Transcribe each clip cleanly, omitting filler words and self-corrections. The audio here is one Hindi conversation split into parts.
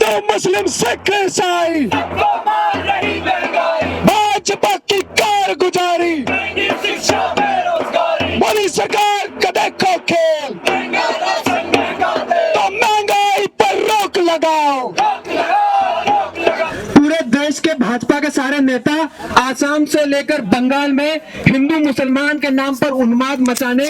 हिंदू मुस्लिम सिख ईसाई भाजपा की कारगुजारी, मोदी सरकार का देखो खेल, तो महंगाई पर रोक लगाओ। पूरे देश के भाजपा के सारे नेता आसाम से लेकर बंगाल में हिंदू मुसलमान के नाम पर उन्माद मचाने,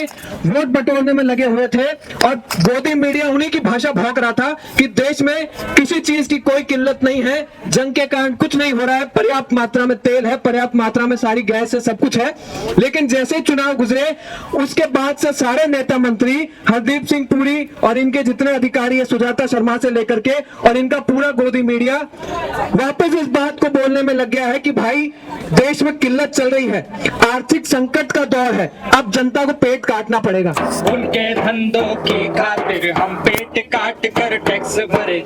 वोट बटोरने में लगे हुए थे और गोदी मीडिया उन्हीं की भाषा भौंक रहा था कि देश में किसी चीज की कोई किल्लत नहीं है, जंग के कारण कुछ नहीं हो रहा है, पर्याप्त मात्रा में तेल है, पर्याप्त मात्रा में सारी गैस है, सब कुछ है। लेकिन जैसे ही चुनाव गुजरे उसके बाद से सारे नेता मंत्री, हरदीप सिंह पुरी और इनके जितने अधिकारी है, सुजाता शर्मा से लेकर के, और इनका पूरा गोदी मीडिया वापस इस बात को बोलने में लग गया है कि भाई देश में किल्लत चल रही है, आर्थिक संकट का दौर है, अब जनता को पेट काटना पड़ेगा। उनके धंधों की खातिर हम पेट काट कर टैक्स भरे,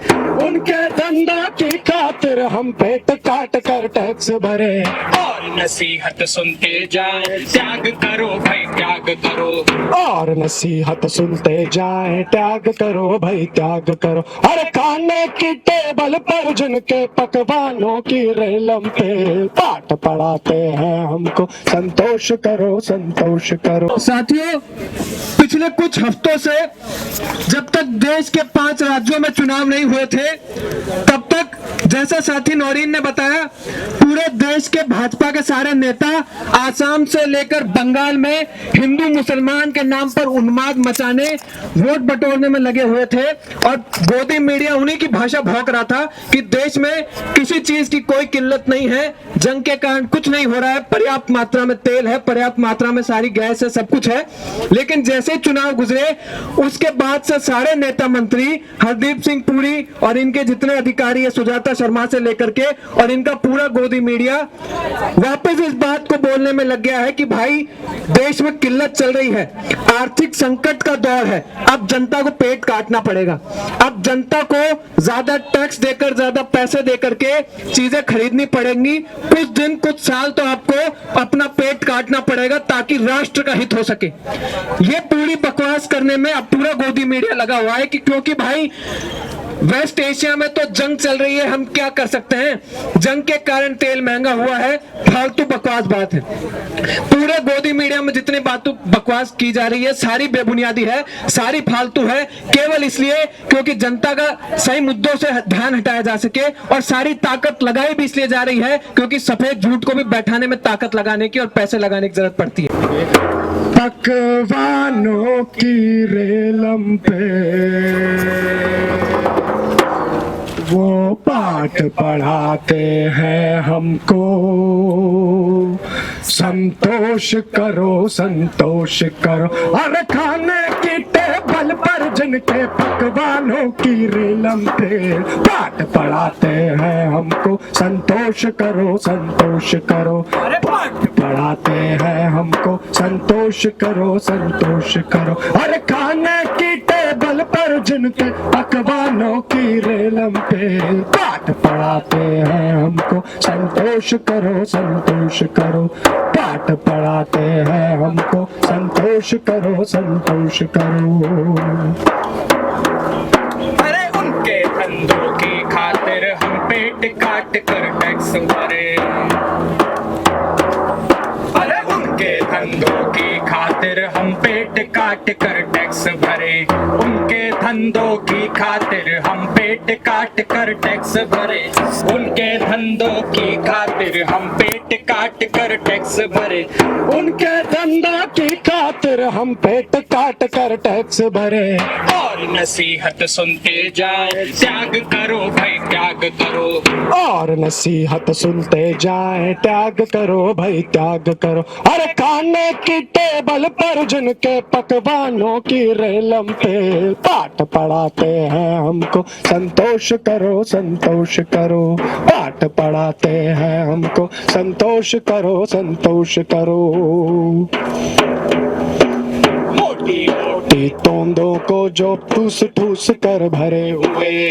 उनके धंधा की खातिर हम पेट काट कर टैक्स भरे, और नसीहत सुनते जाए, त्याग करो भाई त्याग करो, और नसीहत सुनते जाए, त्याग करो भाई त्याग करो। अरे खाने की टेबल पर जिनके पकवानों की रेलम पे पाठ पढ़ाते हैं हमको, संतोष करो संतोष करो। साथियों, पिछले कुछ हफ्तों से जब तक देश के 5 राज्यों में चुनाव नहीं हुए थे, तब तक जैसा साथी नौरीन ने बताया, पूरे देश के भाजपा के सारे नेता आसाम से लेकर बंगाल में हिंदू मुसलमान के नाम पर उन्माद मचाने, वोट बटोरने में लगे हुए थे और गोदी मीडिया उन्हीं की भाषा भौंक रहा था कि देश में किसी चीज की कोई किल्लत नहीं है, जंग के कारण कुछ नहीं हो रहा है, पर्याप्त मात्रा में तेल है, पर्याप्त मात्रा में सारी गैस है, सब कुछ है। लेकिन जैसे चुनाव गुजरे उसके बाद से सारे नेता मंत्री, हरदीप सिंह पुरी और इनके जितने अधिकारी है, सुजाता शर्मा से लेकर के, और इनका पूरा गोदी मीडिया वापस इस बात को बोलने में लग गया है कि भाई देश में किल्लत चल रही है, आर्थिक संकट का दौर है, अब जनता को पेट काटना पड़ेगा, अब जनता को ज्यादा टैक्स देकर, ज्यादा पैसे देकर के चीजें खरीदनी पड़ेंगी, कुछ दिन कुछ साल तो आपको अपना पेट काटना पड़ेगा ताकि राष्ट्र का हित हो सके। ये पूरी बकवास करने में अब पूरा गोदी मीडिया लगा हुआ है कि क्योंकि भाई वेस्ट एशिया में तो जंग चल रही है, हम क्या कर सकते हैं, जंग के कारण तेल महंगा हुआ है, फालतू बकवास बात है। पूरे गोदी मीडिया में जितनी बातों बकवास की जा रही है सारी बेबुनियादी है, सारी फालतू है, केवल इसलिए क्योंकि जनता का सही मुद्दों से ध्यान हटाया जा सके, और सारी ताकत लगाई भी इसलिए जा रही है क्योंकि सफेद झूठ को भी बैठाने में ताकत लगाने की और पैसे लगाने की जरूरत पड़ती है। पकवानों की रेलम पे वो पाठ पढ़ाते हैं हमको, संतोष करो संतोष करो। अरे खाने की टेबल पर जिनके पकवानों की रेलम पे पाठ पढ़ाते हैं हमको, संतोष करो संतोष करो। पाठ पढ़ाते हैं हमको, संतोष करो संतोष करो। अरे खाने की टेबल पर जिनके पकवानों की रेलम पे पाठ पढ़ाते हैं हमको, संतोष करो संतोष करो। पाठ पढ़ाते हैं हमको, संतोष करो संतोष करो। अरे उनके धंधों की खातिर हम पेट काट कर टैक्स भरे, अरे उनके धंधों की खातिर हम पेट काट कर टैक्स भरे, उनके धंधों की खातिर हम पेट काट कर टैक्स भरे, उनके धंधों की खातिर हम पेट काट कर टैक्स भरे, उनके धंधा की खातिर हम पेट काट कर टैक्स भरे, और नसीहत सुनते जाए, त्याग करो भाई त्याग करो, और नसीहत सुनते जाए, त्याग करो भाई त्याग करो। अरे खाने की टेबल पर जिनके पकवानों की रेलम पे पाठ पढ़ाते हैं हमको, संतोष करो संतोष करो। पाठ पढ़ाते हैं हमको, संतोष करो संतोष करो। मोटी मोटी तोंदों को जो ठूस ठूस कर भरे हुए,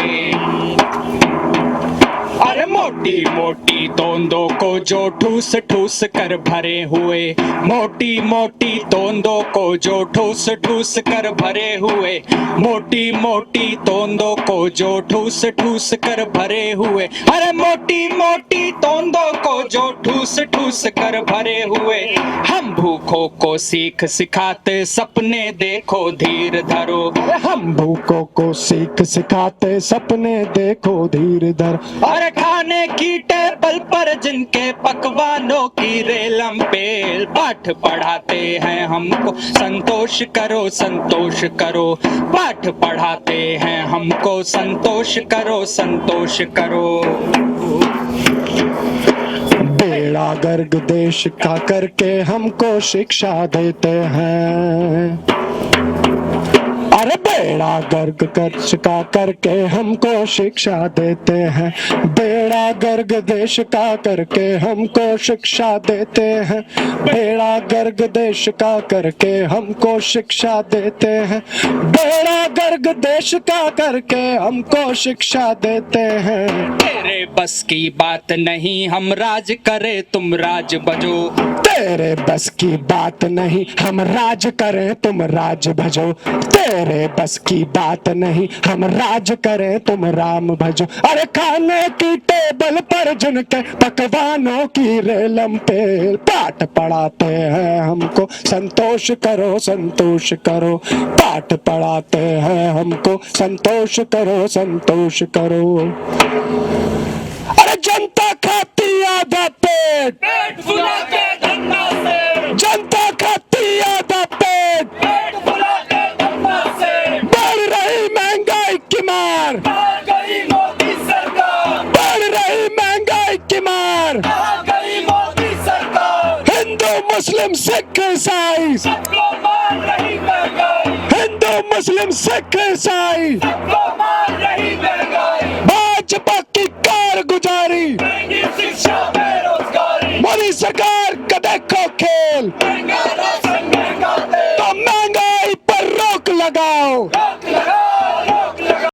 अरे मोटी मोटी तोंदों को जो ठूस ठूस कर भरे हुए, मोटी मोटी तोंदों को जो ठूस ठूस कर भरे हुए, मोटी मोटी तोंदों को जो ठूस ठूस कर भरे हुए, अरे मोटी मोटी तोंदों को जो ठूस ठूस कर भरे हुए। हम भूखों को सीख सिखाते सपने देखो धीर धरो, हम भूखों को सीख सिखाते सपने देखो धीर धर। और खाने की टेबल पर जिनके पकवानों की रेलम पेल, पाठ पढ़ाते हैं हमको संतोष करो संतोष करो, पाठ पढ़ाते हैं हमको संतोष करो संतोष करो। बेड़ा गर्क देश का करके हमको शिक्षा देते हैं, अरे बेड़ा गर्क कर्ज का करके हमको शिक्षा देते हैं, बेड़ा गर्क देश का करके हमको शिक्षा देते हैं, बेड़ा गर्क देश का करके हमको शिक्षा देते हैं, बेड़ा गर्क देश का करके हमको शिक्षा देते हैं। तेरे बस की बात नहीं हम राज करे तुम राज बजो, तेरे बस की बात नहीं हम राज करें तुम राज भजो, तेरे बस की बात नहीं हम राज करें तुम राम भजो। अरे खाने की टेबल पर जिनके पकवानों की रेलम पे, पाठ पढ़ाते हैं हमको संतोष करो संतोष करो, पाठ पढ़ाते हैं हमको संतोष करो संतोष करो। अरे जनता खाती आधा पेट, पेट फुला के धन्ना से, जनता खाती आधा पेट, पेट फुला के धन्ना से, बढ़ रही महंगाई की मार, कहाँ गई मोदी सरकार, बढ़ रही महंगाई की मार, कहाँ गई मोदी सरकार। हिंदू मुस्लिम सिख ईसाई, सबको मार रही महंगाई, हिंदू मुस्लिम सिख ईसाई, सबको मार रही महंगाई, भाजपा की कारगुजारी, महंगी शिक्षा बेरोजगारी, मोदी सरकार का देखो खेल, महंगा राशन महंगा तेल, तो महंगाई पर रोक लगाओ, रोक लगाओ